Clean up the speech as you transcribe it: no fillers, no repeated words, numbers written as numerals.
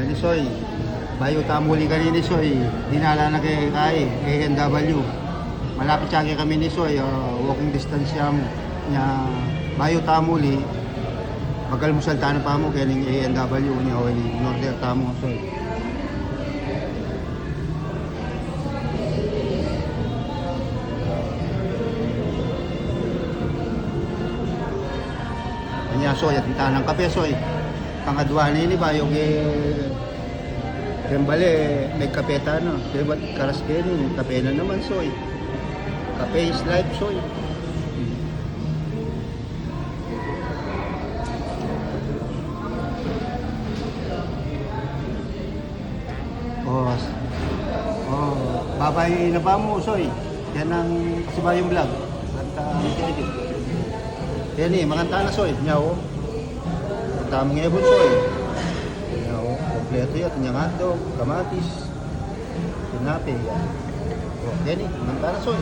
ni Soy. Bayo tamuli kanini Soy. Dinala na kay ANW. Malapit siya kami ni Soy. Walking distance siya mo. Nya bayo tamuli. Magalmusal tayo pa mo kaya ng ANW niya o in order tamo Soy. Kanya Soy at ng kape Soy. Pangadwa na ini ba yung kembali may kapeta no. Kaya ba't karas kayo kape na naman Soy. Kape is life Soy. Babay na ba mo, Soy? Yan ang Kasibayong Vlog. Kanta ang tinig. Yan makanta na, Soy. Nyaw. Tamang ebon, Soy. Nyaw. Kompleto yan. Nyangado, kamatis, tinape. Yan makanta na, Soy.